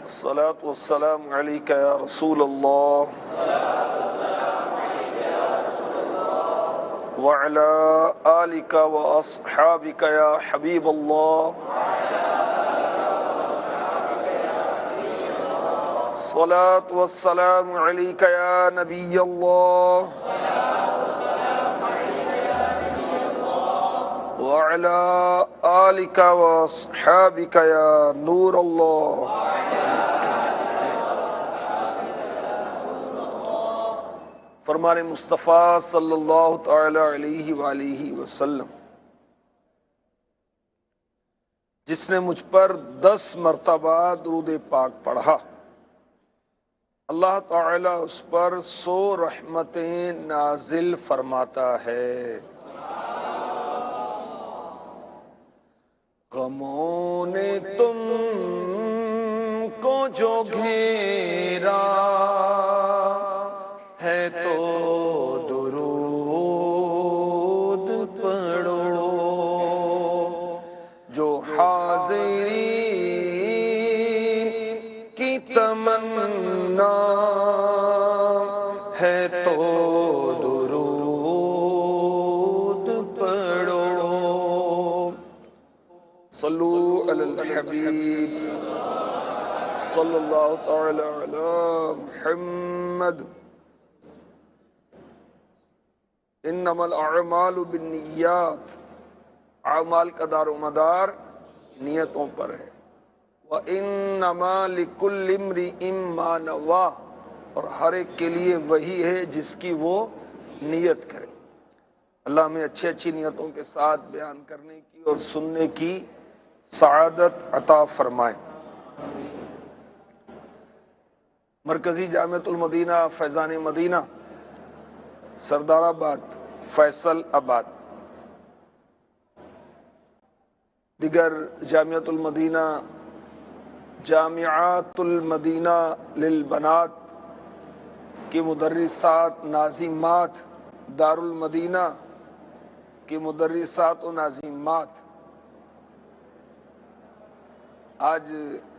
الصلاة والسلام عليك يا رسول الله وعلى آلك وأصحابك يا حبيب الله الصلاة والسلام عليك يا نبي الله وعلى آلك وأصحابك يا نور الله فرمان مصطفیٰ صلی اللہ تعالی علیہ وآلہ وسلم، جس نے مجھ پر 10 مرتبہ درود پاک پڑھا، اللہ تعالی اس پر 100 رحمتیں نازل فرماتا ہے۔ غموں نے تم کو جو گھیرا ہے تو درود پڑھو، جو حاضرین کی تمنا ہے تو درود پڑھو۔ صلو علی الحبیب صلی اللہ تعالی علی محمد۔ انما الاعمال بالنیات، اعمال کا دار و مدار نیتوں پر ہے۔ وانما لکل امرئ ما نویٰ، اور ہر ایک کے لیے وہی ہے جس کی وہ نیت کرے۔ اللہ ہمیں اچھی اچھی نیتوں کے ساتھ بیان کرنے کی اور سننے کی سعادت عطا فرمائے۔ مرکزی جامعۃ المدینہ فیضان مدینہ، سردار آباد، فیصل آباد، دیگر جامعۃ المدینہ، جامعات المدینہ للبنات کی مدرسات ناظمات، دار المدینہ کی مدرسات و ناظمات، آج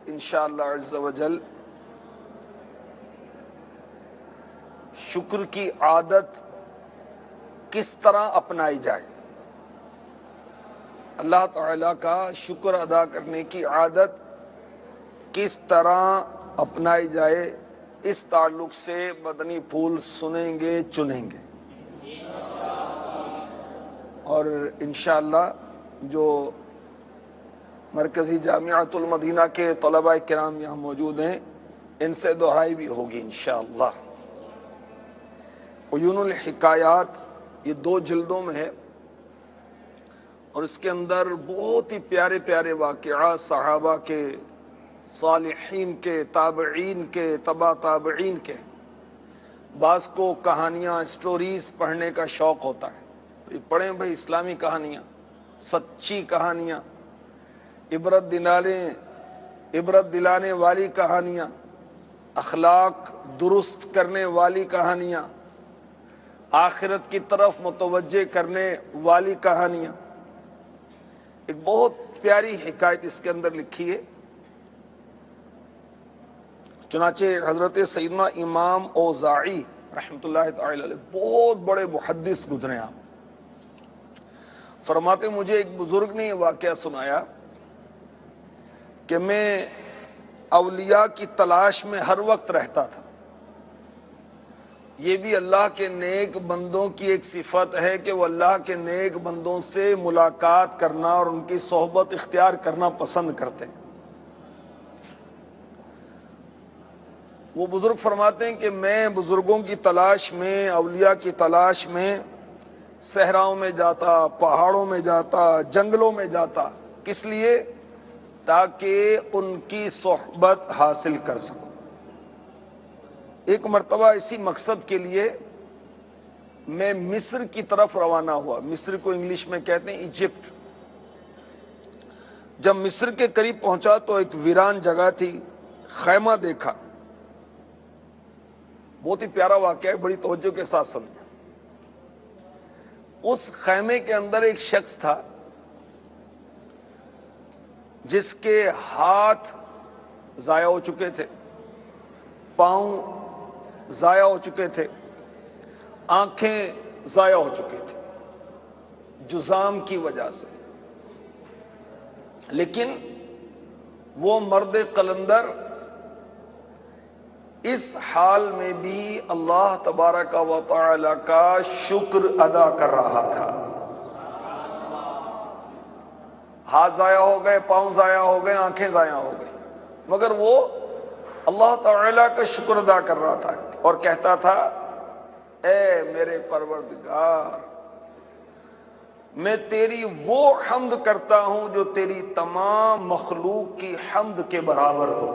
انشاءاللہ عز و جل شکر کی عادت کس طرح اپنائی جائے، اللہ تعالیٰ کا شکر ادا کرنے کی عادت کس طرح اپنائی جائے، اس تعلق سے مدنی پھول سنیں گے، چنیں گے، اور انشاءاللہ جو مرکزی جامعۃ المدینہ کے طلباء کرام یہاں موجود ہیں، ان سے دہرائی بھی ہوگی انشاءاللہ۔ عیون الحکایات یہ 2 جلدوں میں ہے، اور اس کے اندر بہت ہی پیارے پیارے واقعات صحابہ کے، صالحین کے، تابعین کے، تبع تابعین کے۔ بعض کو کہانیاں، سٹوریز پڑھنے کا شوق ہوتا ہے، تو پڑھیں بھائی اسلامی کہانیاں، سچی کہانیاں، عبرت دلانے والی کہانیاں، اخلاق درست کرنے والی کہانیاں، آخرت کی طرف متوجہ کرنے والی کہانیاں۔ ایک بہت پیاری حکایت اس کے اندر لکھی ہے، چنانچہ حضرت سیدنا امام اوزاعی رحمۃ اللہ تعالی علیہ، بہت بڑے محدث گزرے آپ، فرماتے مجھے ایک بزرگ نے یہ واقعہ سنایا کہ میں اولیاء کی تلاش میں ہر وقت رہتا تھا۔ یہ بھی اللہ کے نیک بندوں کی ایک صفت ہے کہ وہ اللہ کے نیک بندوں سے ملاقات کرنا اور ان کی صحبت اختیار کرنا پسند کرتے ہیں۔ وہ بزرگ فرماتے ہیں کہ میں بزرگوں کی تلاش میں، اولیاء کی تلاش میں صحراؤں میں جاتا، پہاڑوں میں جاتا، جنگلوں میں جاتا، کس لیے؟ تاکہ ان کی صحبت حاصل کر سکوں۔ ایک مرتبہ اسی مقصد کے لیے میں مصر کی طرف روانہ ہوا۔ مصر کو انگلش میں کہتے ہیں ایجپٹ۔ جب مصر کے قریب پہنچا تو ایک ویران جگہ تھی، خیمہ دیکھا، بہت ہی پیارا واقعہ ہے، بڑی توجہ کے ساتھ سنیں۔ اس خیمے کے اندر ایک شخص تھا جس کے ہاتھ ضائع ہو چکے تھے، پاؤں ضائع ہو چکے تھے، آنکھیں ضائع ہو چکی تھی جذام کی وجہ سے، لیکن وہ مرد قلندر اس حال میں بھی اللہ تبارک و تعالی کا شکر ادا کر رہا تھا۔ ہاتھ ضائع ہو گئے، پاؤں ضائع ہو گئے، آنکھیں ضائع ہو گئی، مگر وہ اللہ تعالی کا شکر ادا کر رہا تھا اور کہتا تھا اے میرے پروردگار، میں تیری وہ حمد کرتا ہوں جو تیری تمام مخلوق کی حمد کے برابر ہو۔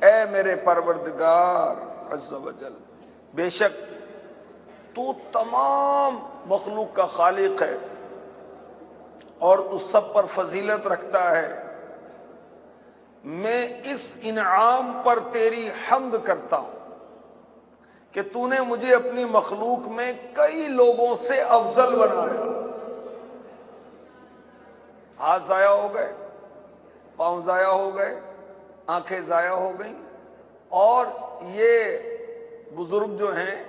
اے میرے پروردگار عز و جل، بے شک تو تمام مخلوق کا خالق ہے اور تو سب پر فضیلت رکھتا ہے، میں اس انعام پر تیری حمد کرتا ہوں کہ تو نے مجھے اپنی مخلوق میں کئی لوگوں سے افضل بنایا۔ ہاتھ ضائع ہو گئے، پاؤں ضائع ہو گئے، آنکھیں ضائع ہو گئیں، اور یہ بزرگ جو ہیں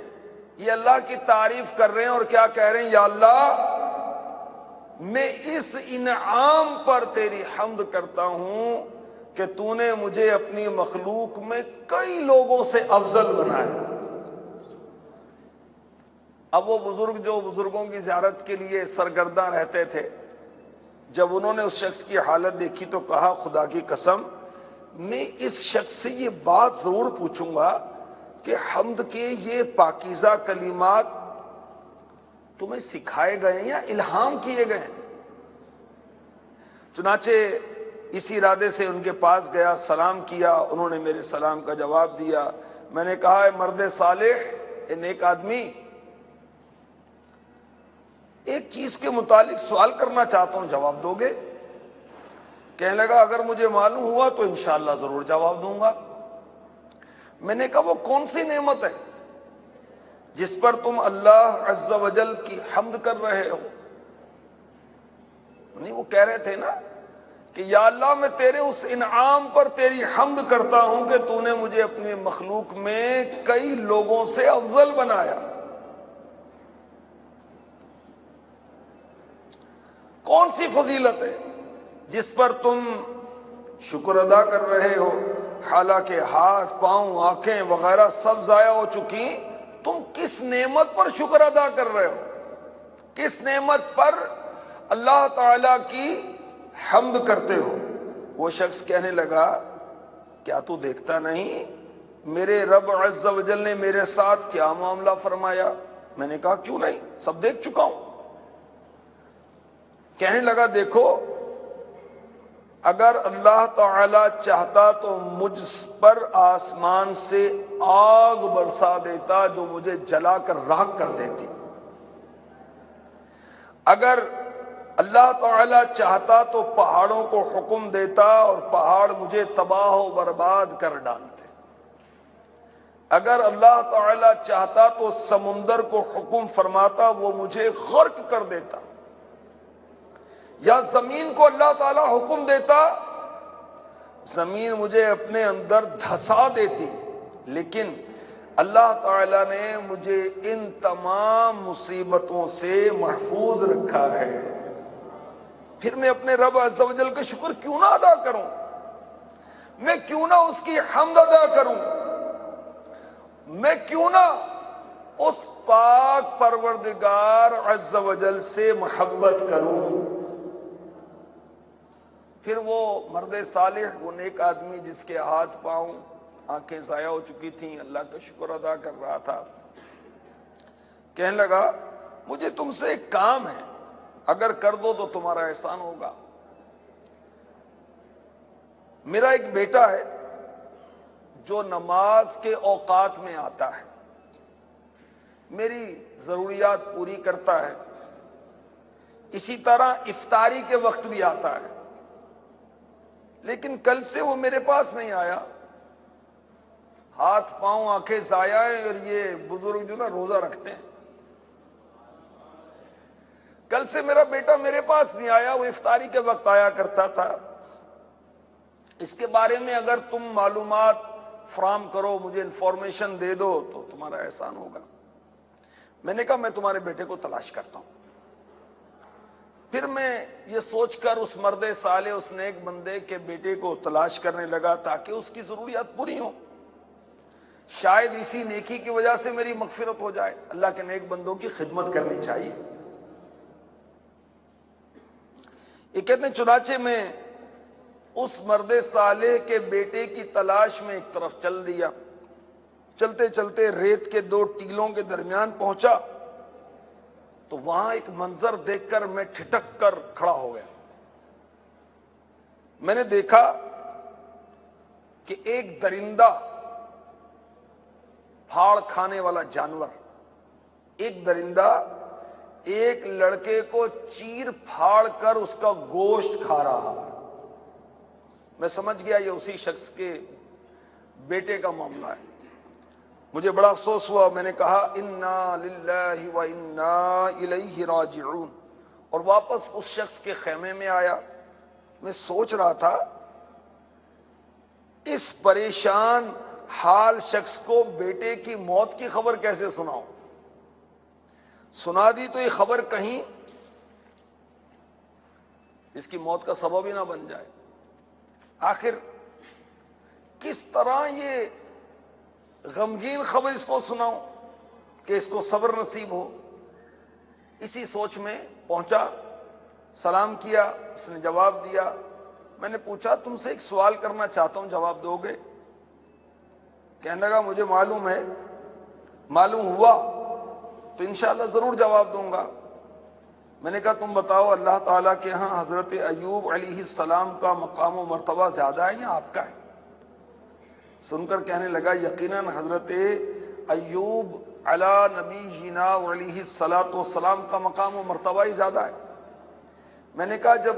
یہ اللہ کی تعریف کر رہے ہیں اور کیا کہہ رہے ہیں؟ یا اللہ، میں اس انعام پر تیری حمد کرتا ہوں کہ تو نے مجھے اپنی مخلوق میں کئی لوگوں سے افضل بنایا۔ اب وہ بزرگ جو بزرگوں کی زیارت کے لیے سرگرداں رہتے تھے، جب انہوں نے اس شخص کی حالت دیکھی تو کہا خدا کی قسم، میں اس شخص سے یہ بات ضرور پوچھوں گا کہ حمد کے یہ پاکیزہ کلمات تمہیں سکھائے گئے ہیں یا الہام کیے گئے ہیں؟ چنانچہ اسی ارادے سے ان کے پاس گیا، سلام کیا، انہوں نے میرے سلام کا جواب دیا۔ میں نے کہا اے مرد صالح، اے نیک آدمی، ایک چیز کے متعلق سوال کرنا چاہتا ہوں، جواب دو گے؟ کہنے لگا اگر مجھے معلوم ہوا تو انشاءاللہ ضرور جواب دوں گا۔ میں نے کہا وہ کون سی نعمت ہے جس پر تم اللہ عز و جل کی حمد کر رہے ہو؟ نہیں، وہ کہہ رہے تھے نا کہ یا اللہ، میں تیرے اس انعام پر تیری حمد کرتا ہوں کہ تو نے مجھے اپنی مخلوق میں کئی لوگوں سے افضل بنایا۔ کون سی فضیلت ہے جس پر تم شکر ادا کر رہے ہو؟ حالانکہ ہاتھ، پاؤں، آنکھیں وغیرہ سب ضائع ہو چکی، تم کس نعمت پر شکر ادا کر رہے ہو؟ کس نعمت پر اللہ تعالی کی حمد کرتے ہو؟ وہ شخص کہنے لگا کیا تو دیکھتا نہیں میرے رب عز و جل نے میرے ساتھ کیا معاملہ فرمایا؟ میں نے کہا کیوں نہیں، سب دیکھ چکا ہوں۔ کہنے لگا دیکھو، اگر اللہ تعالی چاہتا تو مجھ پر آسمان سے آگ برسا دیتا جو مجھے جلا کر راکھ کر دیتی۔ اگر اللہ تعالی چاہتا تو پہاڑوں کو حکم دیتا اور پہاڑ مجھے تباہ و برباد کر ڈالتے۔ اگر اللہ تعالی چاہتا تو سمندر کو حکم فرماتا، وہ مجھے غرق کر دیتا۔ یا زمین کو اللہ تعالی حکم دیتا، زمین مجھے اپنے اندر دھسا دیتی، لیکن اللہ تعالی نے مجھے ان تمام مصیبتوں سے محفوظ رکھا ہے۔ پھر میں اپنے رب عز و جل کا شکر کیوں نہ ادا کروں؟ میں کیوں نہ اس کی حمد ادا کروں؟ میں کیوں نہ اس پاک پروردگار عز و جل سے محبت کروں؟ پھر وہ مرد صالح، وہ نیک آدمی جس کے ہاتھ پاؤں آنکھیں ضائع ہو چکی تھیں، اللہ کا شکر ادا کر رہا تھا، کہنے لگا مجھے تم سے ایک کام ہے، اگر کر دو تو تمہارا احسان ہوگا۔ میرا ایک بیٹا ہے جو نماز کے اوقات میں آتا ہے، میری ضروریات پوری کرتا ہے، اسی طرح افطاری کے وقت بھی آتا ہے، لیکن کل سے وہ میرے پاس نہیں آیا۔ ہاتھ پاؤں آنکھیں ضائع ہیں، اور یہ بزرگ جو نا روزہ رکھتے ہیں، کل سے میرا بیٹا میرے پاس نہیں آیا، وہ افطاری کے وقت آیا کرتا تھا۔ اس کے بارے میں اگر تم معلومات فراہم کرو، مجھے انفارمیشن دے دو تو تمہارا احسان ہوگا۔ میں نے کہا میں تمہارے بیٹے کو تلاش کرتا ہوں۔ پھر میں یہ سوچ کر اس مرد صالح، اس نیک بندے کے بیٹے کو تلاش کرنے لگا تاکہ اس کی ضروریات پوری ہوں، شاید اسی نیکی کی وجہ سے میری مغفرت ہو جائے۔ اللہ کے نیک بندوں کی خدمت کرنی چاہیے۔ یہ کہتے ہیں چنانچہ میں اس مرد صالح کے بیٹے کی تلاش میں ایک طرف چل دیا۔ چلتے چلتے ریت کے دو ٹیلوں کے درمیان پہنچا تو وہاں ایک منظر دیکھ کر میں ٹھٹک کر کھڑا ہو گیا۔ میں نے دیکھا کہ ایک درندہ، پھاڑ کھانے والا جانور، ایک درندہ ایک لڑکے کو چیر پھاڑ کر اس کا گوشت کھا رہا۔ میں سمجھ گیا یہ اسی شخص کے بیٹے کا معاملہ ہے۔ مجھے بڑا افسوس ہوا۔ میں نے کہا انا للہ و انا الیہ راجعون، اور واپس اس شخص کے خیمے میں آیا۔ میں سوچ رہا تھا اس پریشان حال شخص کو بیٹے کی موت کی خبر کیسے سناؤں؟ سنا دی تو یہ خبر کہیں اس کی موت کا سبب ہی نہ بن جائے۔ آخر کس طرح یہ غمگین خبر اس کو سناؤں کہ اس کو صبر نصیب ہو؟ اسی سوچ میں پہنچا، سلام کیا، اس نے جواب دیا۔ میں نے پوچھا تم سے ایک سوال کرنا چاہتا ہوں، جواب دو گے؟ کہنے لگا مجھے معلوم ہے، معلوم ہوا تو انشاءاللہ ضرور جواب دوں گا۔ میں نے کہا تم بتاؤ اللہ تعالیٰ کے ہاں حضرت ایوب علیہ السلام کا مقام و مرتبہ زیادہ ہے یا آپ کا ہے؟ سن کر کہنے لگا یقیناً حضرت ایوب علی نبینا علیہ الصلاۃ والسلام کا مقام و مرتبہ ہی زیادہ ہے۔ میں نے کہا جب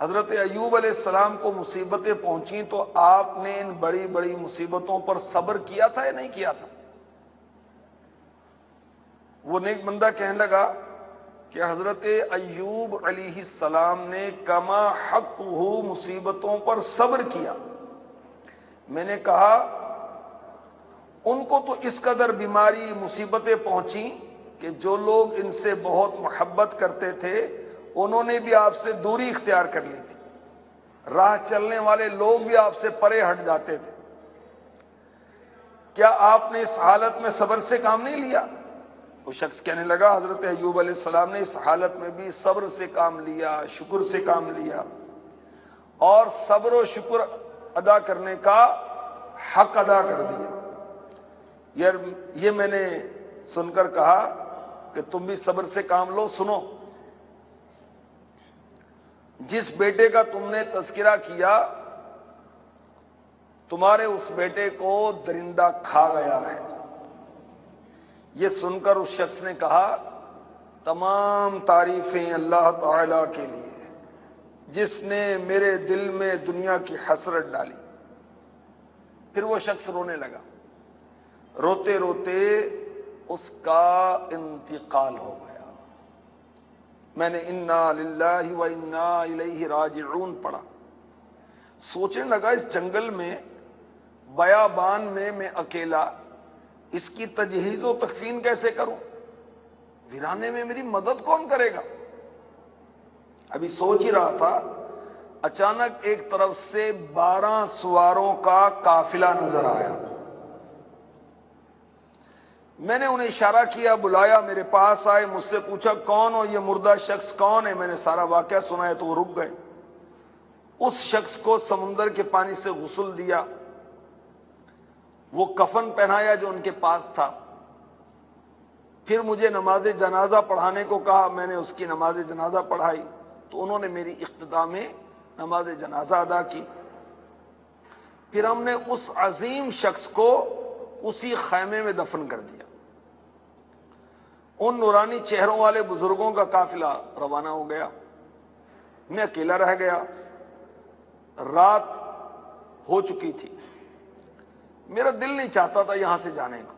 حضرت ایوب علیہ السلام کو مصیبتیں پہنچیں تو آپ نے ان بڑی بڑی مصیبتوں پر صبر کیا تھا یا نہیں کیا تھا؟ وہ نیک بندہ کہنے لگا کہ حضرت ایوب علیہ السلام نے کما حق ہو مصیبتوں پر صبر کیا۔ میں نے کہا ان کو تو اس قدر بیماری مصیبتیں پہنچیں کہ جو لوگ ان سے بہت محبت کرتے تھے انہوں نے بھی آپ سے دوری اختیار کر لی تھی، راہ چلنے والے لوگ بھی آپ سے پرے ہٹ جاتے تھے۔ کیا آپ نے اس حالت میں صبر سے کام نہیں لیا؟ وہ شخص کہنے لگا حضرت ایوب علیہ السلام نے اس حالت میں بھی صبر سے کام لیا، شکر سے کام لیا، اور صبر و شکر ادا کرنے کا حق ادا کر دیا۔ یار یہ میں نے سن کر کہا کہ تم بھی صبر سے کام لو۔ سنو، جس بیٹے کا تم نے تذکرہ کیا تمہارے اس بیٹے کو درندہ کھا گیا ہے۔ یہ سن کر اس شخص نے کہا تمام تعریفیں اللہ تعالی کے لیے جس نے میرے دل میں دنیا کی حسرت ڈالی۔ پھر وہ شخص رونے لگا، روتے روتے اس کا انتقال ہو گیا۔ میں نے انا للہ و انا الیہ راجعون پڑھا، سوچنے لگا اس جنگل میں بیابان میں اکیلا اس کی تجہیز و تکفین کیسے کروں؟ ویرانے میں میری مدد کون کرے گا؟ ابھی سوچ ہی رہا تھا، اچانک ایک طرف سے 12 سواروں کا قافلہ نظر آیا۔ میں نے انہیں اشارہ کیا، بلایا، میرے پاس آئے، مجھ سے پوچھا کون ہو؟ یہ مردہ شخص کون ہے؟ میں نے سارا واقعہ سنایا تو وہ رک گئے۔ اس شخص کو سمندر کے پانی سے غسل دیا، وہ کفن پہنایا جو ان کے پاس تھا، پھر مجھے نماز جنازہ پڑھانے کو کہا، میں نے اس کی نماز جنازہ پڑھائی تو انہوں نے میری اقتداء میں نماز جنازہ ادا کی۔ پھر ہم نے اس عظیم شخص کو اسی خیمے میں دفن کر دیا۔ ان نورانی چہروں والے بزرگوں کا قافلہ روانہ ہو گیا، میں اکیلا رہ گیا۔ رات ہو چکی تھی، میرا دل نہیں چاہتا تھا یہاں سے جانے کو۔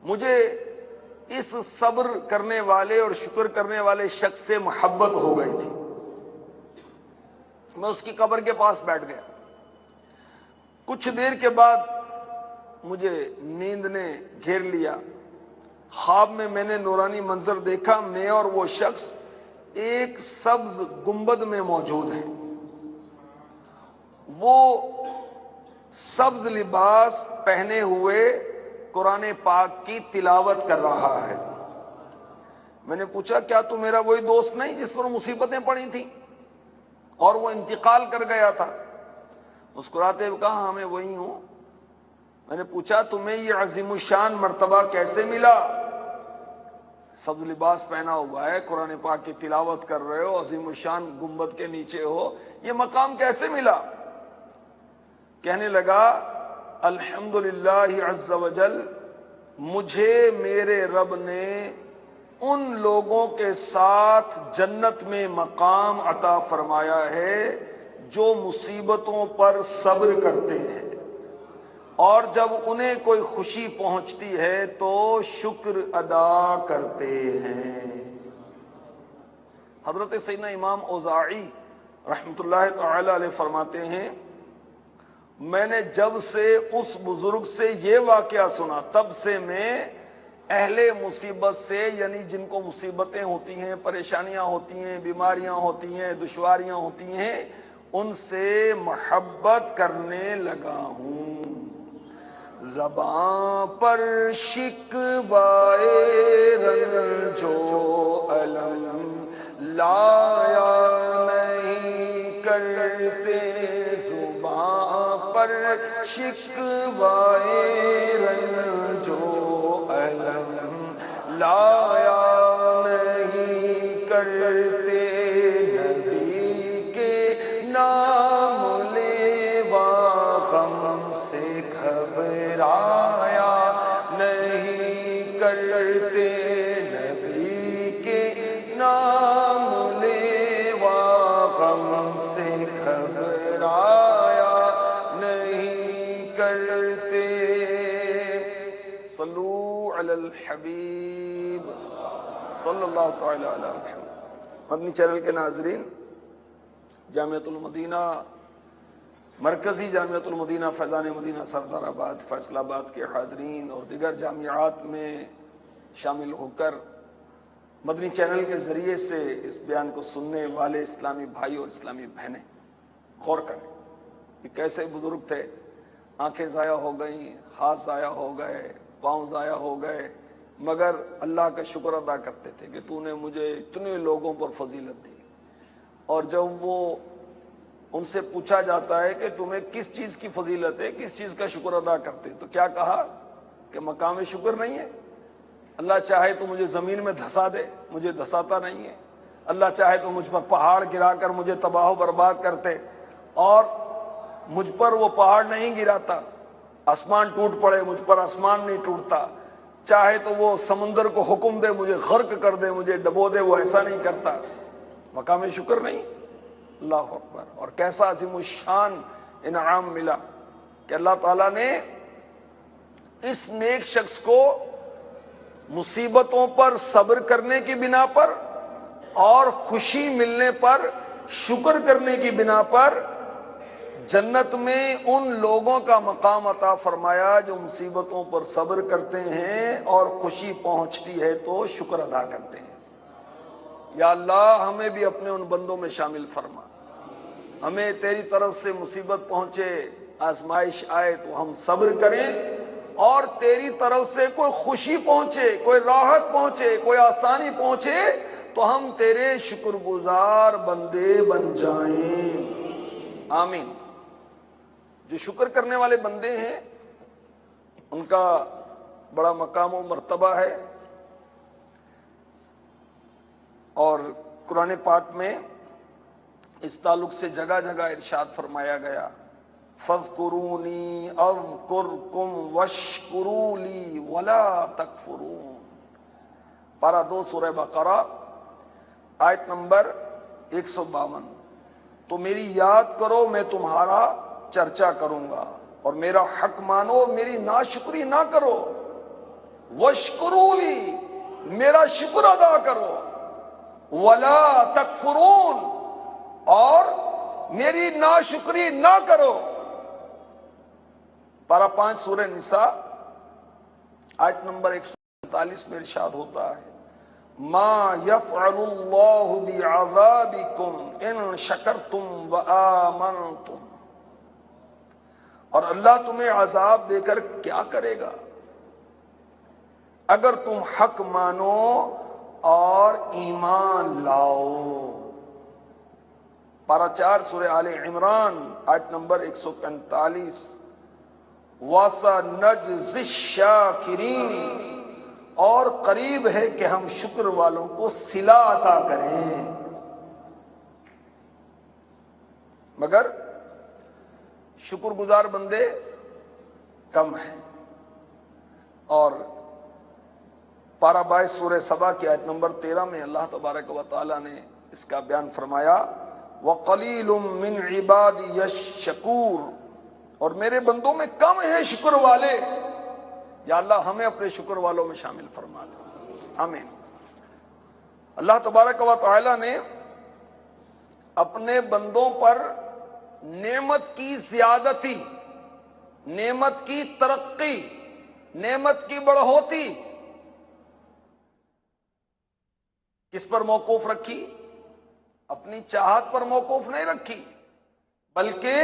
مجھے اس صبر کرنے والے اور شکر کرنے والے شخص سے محبت ہو گئی تھی۔ میں اس کی قبر کے پاس بیٹھ گیا. کچھ دیر کے بعد مجھے نیند نے گھیر لیا. خواب میں نے نورانی منظر دیکھا. میں اور وہ شخص ایک سبز گنبد میں موجود ہیں. وہ سبز لباس پہنے ہوئے قرآن پاک کی تلاوت کر رہا ہے. میں نے پوچھا کیا تو میرا وہی دوست نہیں جس پر مصیبتیں پڑی تھیں اور وہ انتقال کر گیا تھا؟ مسکراتے ہوئے کہا ہاں میں وہی ہوں. میں نے پوچھا تمہیں یہ عظیم الشان مرتبہ کیسے ملا؟ سبز لباس پہنا ہوا ہے، قرآن پاک کی تلاوت کر رہے ہو، عظیم الشان گنبد کے نیچے ہو، یہ مقام کیسے ملا؟ کہنے لگا الحمدللہ عز وجل، مجھے میرے رب نے ان لوگوں کے ساتھ جنت میں مقام عطا فرمایا ہے جو مصیبتوں پر صبر کرتے ہیں اور جب انہیں کوئی خوشی پہنچتی ہے تو شکر ادا کرتے ہیں. حضرت سیدنا امام اوزاعی رحمۃ اللہ تعالی علیہ فرماتے ہیں میں نے جب سے اس بزرگ سے یہ واقعہ سنا تب سے میں اہل مصیبت سے، یعنی جن کو مصیبتیں ہوتی ہیں، پریشانیاں ہوتی ہیں، بیماریاں ہوتی ہیں، دشواریاں ہوتی ہیں، ان سے محبت کرنے لگا ہوں. زباں پر شکوائے رنج و الم لایا نہیں کرتے، زباں پر شکوائے رنج و الم لایا نہیں کرتے، نبی کے نام لیوا غم سے گھبرایا نہیں کرتے، نبی کے نام لیوا غم سے گھبرایا نہیں کرتے. صلو علی الحبیب صلی اللہ تعالی علی محمد. مدنی چینل کے ناظرین، جامعۃ المدینہ، مرکزی جامعۃ المدینہ فیضان مدینہ سردار آباد فیصل آباد کے حاضرین اور دیگر جامعات میں شامل ہو کر مدنی چینل کے ذریعے سے اس بیان کو سننے والے اسلامی بھائی اور اسلامی بہنیں غور کریں کہ کیسے بزرگ تھے. آنکھیں ضائع ہو گئیں، ہاتھ ضائع ہو گئے، پاؤں ضائع ہو گئے، مگر اللہ کا شکر ادا کرتے تھے کہ تو نے مجھے اتنے لوگوں پر فضیلت دی. اور جب وہ ان سے پوچھا جاتا ہے کہ تمہیں کس چیز کی فضیلت ہے، کس چیز کا شکر ادا کرتے، تو کیا کہا کہ مقام شکر نہیں ہے. اللہ چاہے تو مجھے زمین میں دھسا دے، مجھے دھساتا نہیں ہے. اللہ چاہے تو مجھ پر پہاڑ گرا کر مجھے تباہ و برباد کرتے، اور مجھ پر وہ پہاڑ نہیں گراتا. آسمان ٹوٹ پڑے، مجھ پر آسمان نہیں ٹوٹتا. چاہے تو وہ سمندر کو حکم دے مجھے غرق کر دے، مجھے ڈبو دے، وہ ایسا نہیں کرتا. مقام شکر نہیں. اللہ اکبر. اور کیسا عظیم الشان انعام ملا کہ اللہ تعالیٰ نے اس نیک شخص کو مصیبتوں پر صبر کرنے کی بنا پر اور خوشی ملنے پر شکر کرنے کی بنا پر جنت میں ان لوگوں کا مقام عطا فرمایا جو مصیبتوں پر صبر کرتے ہیں اور خوشی پہنچتی ہے تو شکر ادا کرتے ہیں. یا اللہ ہمیں بھی اپنے ان بندوں میں شامل فرما. ہمیں تیری طرف سے مصیبت پہنچے، آزمائش آئے تو ہم صبر کریں، اور تیری طرف سے کوئی خوشی پہنچے، کوئی راحت پہنچے، کوئی آسانی پہنچے تو ہم تیرے شکر گزار بندے بن جائیں. آمین. جو شکر کرنے والے بندے ہیں ان کا بڑا مقام و مرتبہ ہے. اور قرآن پاک میں اس تعلق سے جگہ جگہ ارشاد فرمایا گیا فَاذْكُرُونِي أَذْكُرْكُمْ وَاشْكُرُوا لِي وَلَا تَكْفُرُونَ. پارہ 2 سورہ بقرہ آیت نمبر 152. تو میری یاد کرو، میں تمہارا چرچا کروں گا، اور میرا حق مانو اور میری ناشکری نہ کرو. وَاشْكُرُوا لِي، میرا شکر ادا کرو. وَلَا تَكْفُرُونَ، اور میری ناشکری نہ کرو۔ پارہ 5 سورہ نساء آیت نمبر 145 میں ارشاد ہوتا ہے ما یفعل اللہ بعذابکم ان شکرتم وآمنتم، اور اللہ تمہیں عذاب دے کر کیا کرے گا اگر تم حق مانو اور ایمان لاؤ۔ پارہ 4 سورہ آل عمران آیت نمبر 145 وَسَنَجْزِي الشَّاكِرِينَ، اور قریب ہے کہ ہم شکر والوں کو صلہ عطا کریں، مگر شکر گزار بندے کم ہیں۔ اور پارہ 22 سورہ سبا کی آیت نمبر 13 میں اللہ تبارک و تعالی نے اس کا بیان فرمایا وَقَلِيلٌ مِّنْ عِبَادِيَ الشَّكُورُ، اور میرے بندوں میں کم ہیں شکر والے۔ یا اللہ ہمیں اپنے شکر والوں میں شامل فرما دے، آمین۔ اللہ تبارک و تعالی نے اپنے بندوں پر نعمت کی زیادتی، نعمت کی ترقی، نعمت کی بڑھوتی کس پر موقوف رکھی؟ اپنی چاہت پر موقوف نہیں رکھی، بلکہ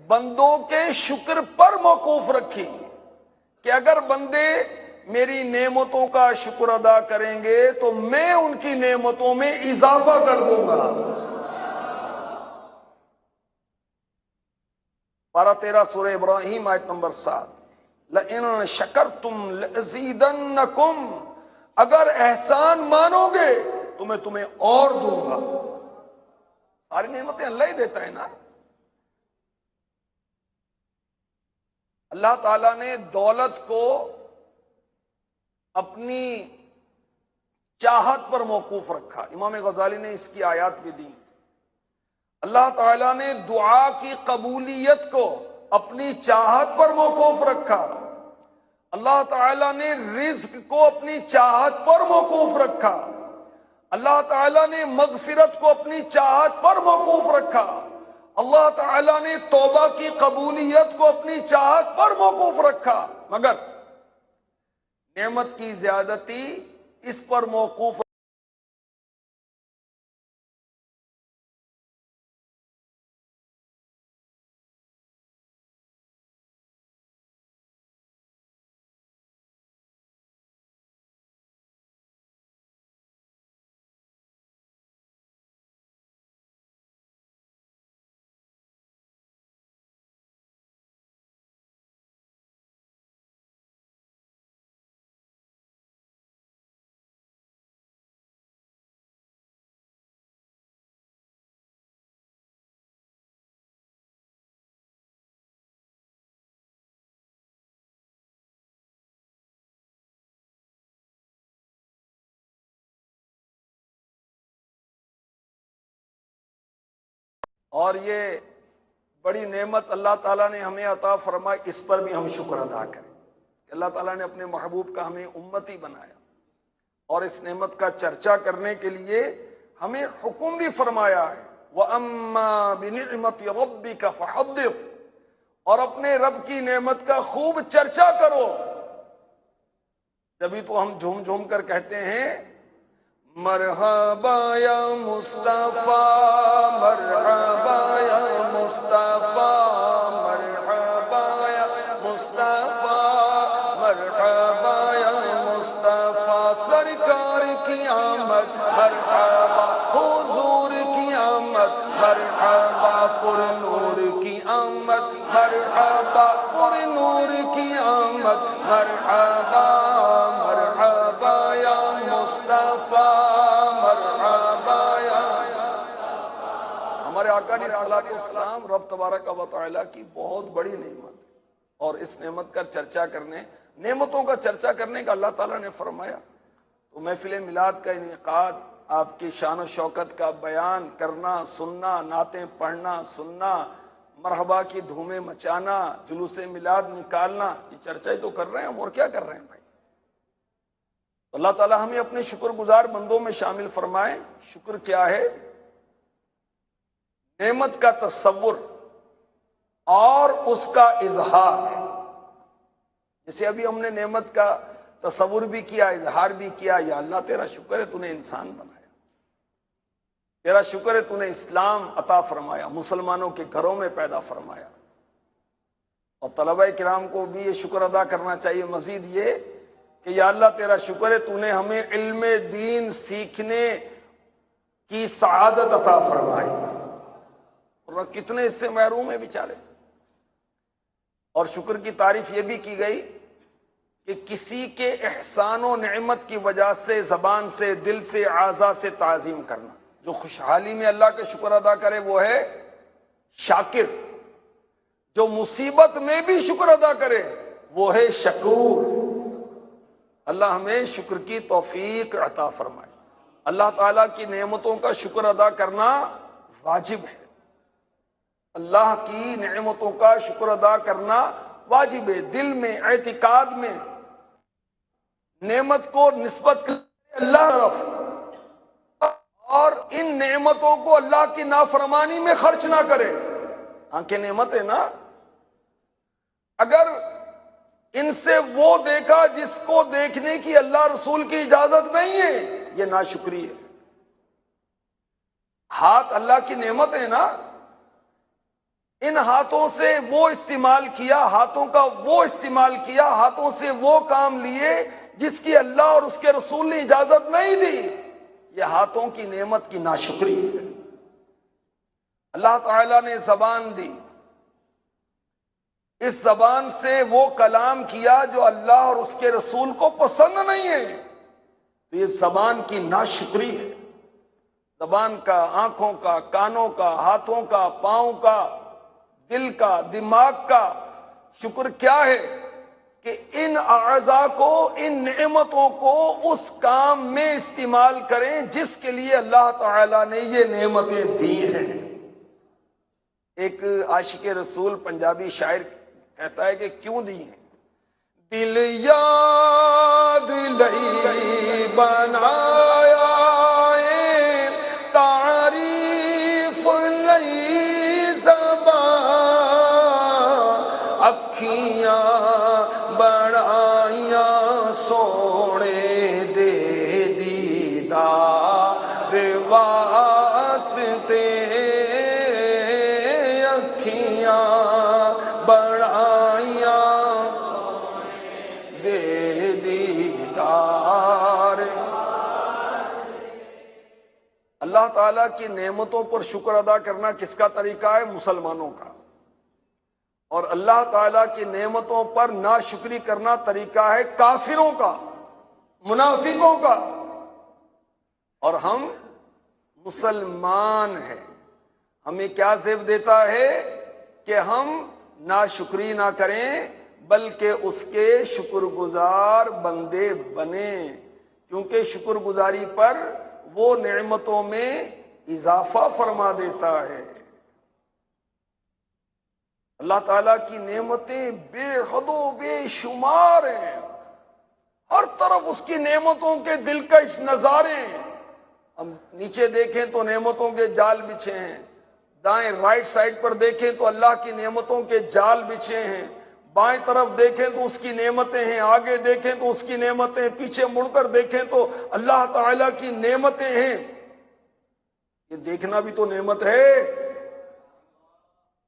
بندوں کے شکر پر موقوف رکھی کہ اگر بندے میری نعمتوں کا شکر ادا کریں گے تو میں ان کی نعمتوں میں اضافہ کر دوں گا۔ پارہ 13 سورہ ابراہیم آیت نمبر 7 لَإِن شَكَرْتُمْ لَأَزِيدَنَّكُمْ، اگر احسان مانو گے تو میں تمہیں اور دوں گا۔ ساری نعمتیں اللہ ہی دیتا ہے نا۔ اللہ تعالیٰ نے دولت کو اپنی چاہت پر موقوف رکھا، امام غزالی نے اس کی آیات بھی دی۔ اللہ تعالیٰ نے دعا کی قبولیت کو اپنی چاہت پر موقوف رکھا، اللہ تعالیٰ نے رزق کو اپنی چاہت پر موقوف رکھا، اللہ تعالیٰ نے مغفرت کو اپنی چاہت پر موقوف رکھا، اللہ تعالیٰ نے توبہ کی قبولیت کو اپنی چاہت پر موقوف رکھا، مگر نعمت کی زیادتی اس پر موقوف اور یہ بڑی نعمت اللہ تعالیٰ نے ہمیں عطا فرمائی، اس پر بھی ہم شکر ادا کریں کہ اللہ تعالیٰ نے اپنے محبوب کا ہمیں امتی بنایا، اور اس نعمت کا چرچا کرنے کے لیے ہمیں حکم بھی فرمایا ہے وَأَمَّا بِنِعْمَةِ رَبِّكَ فَحَدِّثْ، اور اپنے رب کی نعمت کا خوب چرچا کرو۔ جبھی تو ہم جھوم جھوم کر کہتے ہیں مرحبا یا مصطفیٰ، مرحبا یا مصطفیٰ، مرحبا یا مصطفیٰ، مرحبا یا مصطفیٰ، سرکار کی آمد مرحبا، حضور کی آمد مرحبا، پر نور کی آمد مرحبا، پر نور کی آمد مرحبا، مرحبا یا مصطفیٰ، ہمارے آقا علیہ الصلوۃ والسلام رب تبارک و تعالی کی بہت بڑی نعمت، اور اس نعمت کا چرچا کرنے، نعمتوں کا چرچا کرنے کا اللہ تعالیٰ نے فرمایا۔ تو محفل میلاد کا انعقاد، آپ کی شان و شوکت کا بیان کرنا، سننا، نعتیں پڑھنا، سننا، مرحبا کی دھومیں مچانا، جلوس میلاد نکالنا، یہ چرچا ہی تو کر رہے ہیں ہم، اور کیا کر رہے ہیں بھائی؟ اللہ تعالیٰ ہمیں اپنے شکر گزار بندوں میں شامل فرمائے۔ شکر کیا ہے؟ نعمت کا تصور اور اس کا اظہار. جیسے ابھی ہم نے نعمت کا تصور بھی کیا، اظہار بھی کیا. یا اللہ تیرا شکر ہے تو نے انسان بنایا، تیرا شکر ہے تو نے اسلام عطا فرمایا، مسلمانوں کے گھروں میں پیدا فرمایا. اور طلبہ کرام کو بھی یہ شکر ادا کرنا چاہیے مزید یہ کہ یا اللہ تیرا شکر ہے تو نے ہمیں علم دین سیکھنے کی سعادت عطا فرمائی. اور کتنے اس سے محروم ہیں بیچارے. اور شکر کی تعریف یہ بھی کی گئی کہ کسی کے احسان و نعمت کی وجہ سے زبان سے، دل سے، اعضاء سے تعظیم کرنا. جو خوشحالی میں اللہ کا شکر ادا کرے وہ ہے شاکر. جو مصیبت میں بھی شکر ادا کرے وہ ہے شکور. اللہ ہمیں شکر کی توفیق عطا فرمائے. اللہ تعالیٰ کی نعمتوں کا شکر ادا کرنا واجب ہے. اللہ کی نعمتوں کا شکر ادا کرنا واجب ہے. دل میں، اعتقاد میں نعمت کو نسبت کرے اللہ کی طرف، اور ان نعمتوں کو اللہ کی نافرمانی میں خرچ نہ کرے. آنکھیں نعمت ہے نا، اگر ان سے وہ دیکھا جس کو دیکھنے کی اللہ رسول کی اجازت نہیں ہے، یہ ناشکری ہے. ہاتھ اللہ کی نعمت ہے نا، ان ہاتھوں سے وہ استعمال کیا، ہاتھوں کا وہ استعمال کیا، ہاتھوں سے وہ کام لیے جس کی اللہ اور اس کے رسول نے اجازت نہیں دی. یہ ہاتھوں کی نعمت کی ناشکری ہے. اللہ تعالیٰ نے زبان دی، اس زبان سے وہ کلام کیا جو اللہ اور اس کے رسول کو پسند نہیں ہے، تو یہ زبان کی ناشکری ہے. زبان کا، آنکھوں کا، کانوں کا، ہاتھوں کا، پاؤں کا، دل کا، دماغ کا شکر کیا ہے کہ ان اعضاء کو، ان نعمتوں کو اس کام میں استعمال کریں جس کے لیے اللہ تعالیٰ نے یہ نعمتیں دی ہیں. ایک عاشق رسول پنجابی شاعر کہتا ہے کہ کیوں دی ہیں؟ دل یاد لئی بنایا ہے، تعریف لئی زبان، اکھیاں بڑھائیاں سونے دے دیدار واسطے، اکھیاں بڑھائیاں دے دیدار. اللہ تعالیٰ کی نعمتوں پر شکر ادا کرنا کس کا طریقہ ہے؟ مسلمانوں کا. اور اللہ تعالیٰ کی نعمتوں پر ناشکری کرنا طریقہ ہے کافروں کا، منافقوں کا. اور ہم مسلمان ہیں. ہمیں کیا زیب دیتا ہے کہ ہم ناشکری نہ کریں بلکہ اس کے شکر گزار بندے بنیں، کیونکہ شکر گزاری پر وہ نعمتوں میں اضافہ فرما دیتا ہے. اللہ تعالیٰ کی نعمتیں بے حد و بے شمار ہیں. ہر طرف اس کی نعمتوں کے دلکش نظارے ہیں. ہم نیچے دیکھیں تو نعمتوں کے جال بچھے ہیں، دائیں رائٹ سائڈ پر دیکھیں تو اللہ کی نعمتوں کے جال بچھے ہیں، بائیں طرف دیکھیں تو اس کی نعمتیں ہیں، آگے دیکھیں تو اس کی نعمتیں، پیچھے مڑ کر دیکھیں تو اللہ تعالیٰ کی نعمتیں ہیں. یہ دیکھنا بھی تو نعمت ہے،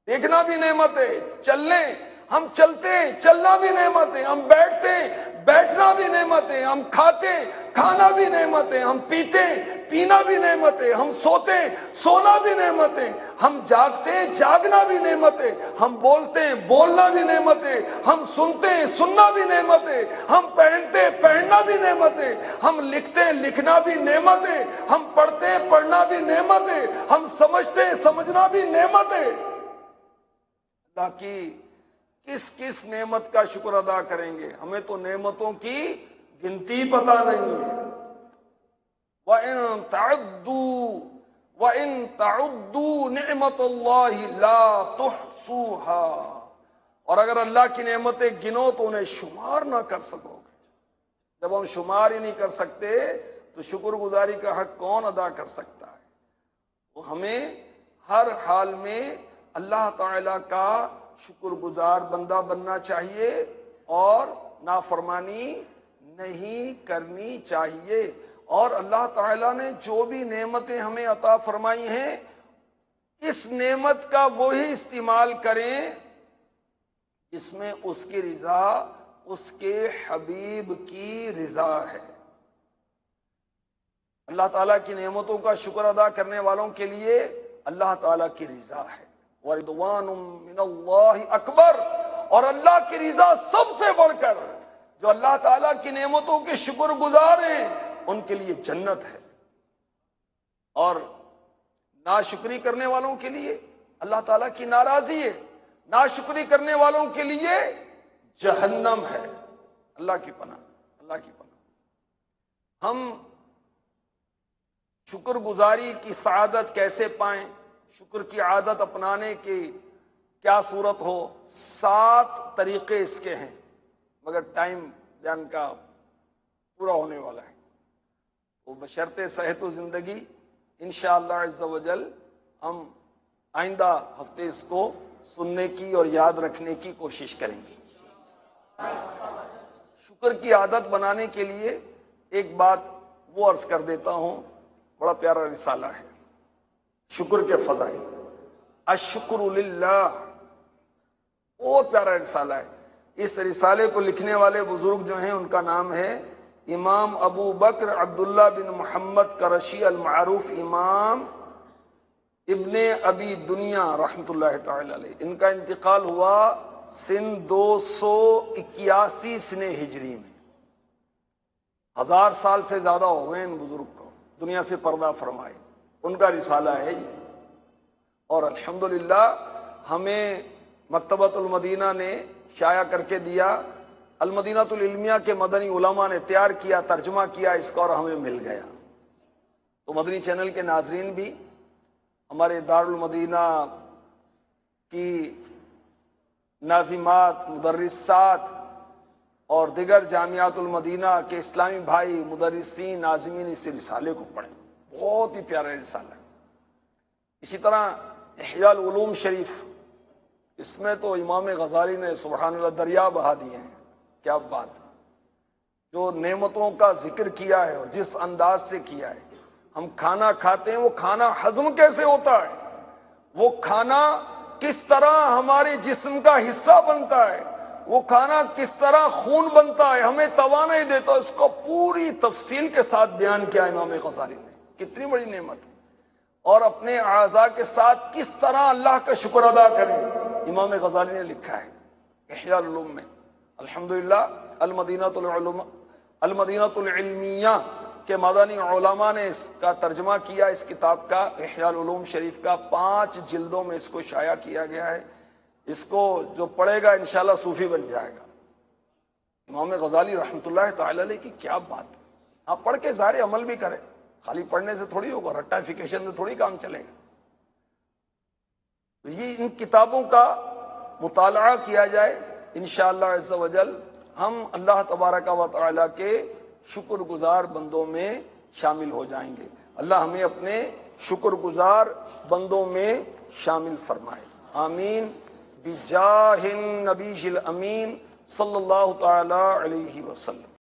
دیکھنا بھی نعمت ہے. چلنے، ہم چلتے ہیں، چلنا بھی نعمت ہے. ہم بیٹھتے ہیں، بیٹھنا بھی نعمت ہے. ہم کھاتے ہیں، کھانا بھی نعمت ہے. ہم پیتے ہیں، پینا بھی نعمت ہے. ہم سوتے ہیں، سونا بھی نعمت ہے. ہم جاگتے ہیں، جاگنا بھی نعمت ہے. ہم بولتے ہیں، بولنا بھی نعمت ہے. ہم سنتے ہیں، سننا بھی نعمت ہے. ہم پہنتے ہیں، پہننا بھی نعمت ہے. ہم لکھتے ہیں، لکھنا بھی نعمت ہے. ہم پڑھتے ہیں، پڑھنا بھی نعمت ہے. ہم سمجھتے ہیں، سمجھنا بھی نعمت ہے. اللہ کی کس کس نعمت کا شکر ادا کریں گے؟ ہمیں تو نعمتوں کی گنتی پتہ نہیں ہے. وَإِن تَعُدُّوا نِعْمَةَ اللَّهِ لَا تُحْصُوهَا. اور اگر اللہ کی نعمتیں گنو تو انہیں شمار نہ کر سکو گے. جب ہم شمار ہی نہیں کر سکتے تو شکر گزاری کا حق کون ادا کر سکتا ہے؟ وہ ہمیں ہر حال میں اللہ تعالیٰ کا شکر گزار بندہ بننا چاہیے اور نافرمانی نہیں کرنی چاہیے۔ اور اللہ تعالیٰ نے جو بھی نعمتیں ہمیں عطا فرمائی ہیں اس نعمت کا وہی استعمال کریں جس میں اس کی رضا، اس کے حبیب کی رضا ہے۔ اللہ تعالیٰ کی نعمتوں کا شکر ادا کرنے والوں کے لیے اللہ تعالیٰ کی رضا ہے۔ وَرِضْوَانٌ مِّنَ اللَّهِ اکبر، اور اللہ کی رضا سب سے بڑھ کر جو اللہ تعالیٰ کی نعمتوں کے شکر گزار ہیں ان کے لیے جنت ہے، اور ناشکری کرنے والوں کے لیے اللہ تعالیٰ کی ناراضی ہے، ناشکری کرنے والوں کے لیے جہنم ہے۔ اللہ کی پناہ، اللہ کی پناہ۔ ہم شکر گزاری کی سعادت کیسے پائیں، شکر کی عادت اپنانے کی کیا صورت ہو؟ 7 طریقے اس کے ہیں، مگر ٹائم بیان کا پورا ہونے والا ہے، تو بشرط صحت و زندگی انشاءاللہ عز و جل ہم آئندہ ہفتے اس کو سننے کی اور یاد رکھنے کی کوشش کریں گے۔ شکر کی عادت بنانے کے لیے ایک بات وہ عرض کر دیتا ہوں، بڑا پیارا رسالہ ہے شکر کے فضائل، الشکر للہ، بہت پیارا رسالہ ہے۔ اس رسالے کو لکھنے والے بزرگ جو ہیں ان کا نام ہے امام ابو بکر عبداللہ بن محمد قرشی المعروف امام ابن ابی دنیا رحمۃ اللہ تعالی علیہ۔ ان کا انتقال ہوا سن 281 سنہ ہجری میں، 1000 سال سے زیادہ ہو گئے ان بزرگ کو دنیا سے پردہ فرمائے۔ ان کا رسالہ ہے یہ، اور الحمدللہ ہمیں مکتبۃ المدینہ نے شائع کر کے دیا، المدینۃ العلمیہ کے مدنی علماء نے تیار کیا، ترجمہ کیا اس کا، اور ہمیں مل گیا۔ تو مدنی چینل کے ناظرین بھی ہمارے دارالمدینہ کی ناظمات، مدرسات اور دیگر جامعات المدینہ کے اسلامی بھائی مدرسین، ناظمین اس رسالے کو پڑھیں، بہت ہی پیارا رسالہ ہے۔ اسی طرح احیاء العلوم شریف، اس میں تو امام غزالی نے سبحان اللہ دریا بہا دیے ہیں، کیا بات، جو نعمتوں کا ذکر کیا ہے اور جس انداز سے کیا ہے۔ ہم کھانا کھاتے ہیں، وہ کھانا ہضم کیسے ہوتا ہے، وہ کھانا کس طرح ہمارے جسم کا حصہ بنتا ہے، وہ کھانا کس طرح خون بنتا ہے، ہمیں توانائی دیتا ہے، اس کو پوری تفصیل کے ساتھ بیان کیا امام غزالی نے۔ کتنی بڑی نعمت ہے، اور اپنے اعضاء کے ساتھ کس طرح اللہ کا شکر ادا کریں، امام غزالی نے لکھا ہے احیاء العلوم میں۔ الحمدللہ المدینۃ العلمیہ کے مدنی علماء نے اس کا ترجمہ کیا، اس کتاب کا، احیاء العلوم شریف کا 5 جلدوں میں اس کو شائع کیا گیا ہے۔ اس کو جو پڑھے گا انشاءاللہ صوفی بن جائے گا۔ امام غزالی رحمۃ اللہ تعالی علیہ کی کیا بات ہے، آپ پڑھ کے ظاہر عمل بھی کریں، خالی پڑھنے سے تھوڑی ہوگا، رٹافیکیشن سے تھوڑی کام چلے گا۔ تو یہ ان کتابوں کا مطالعہ کیا جائے، انشاءاللہ عز و جل ہم اللہ تبارک و تعالی کے شکر گزار بندوں میں شامل ہو جائیں گے۔ اللہ ہمیں اپنے شکر گزار بندوں میں شامل فرمائے، آمین، بجاہ النبی الامین صلی اللہ تعالی علیہ وسلم۔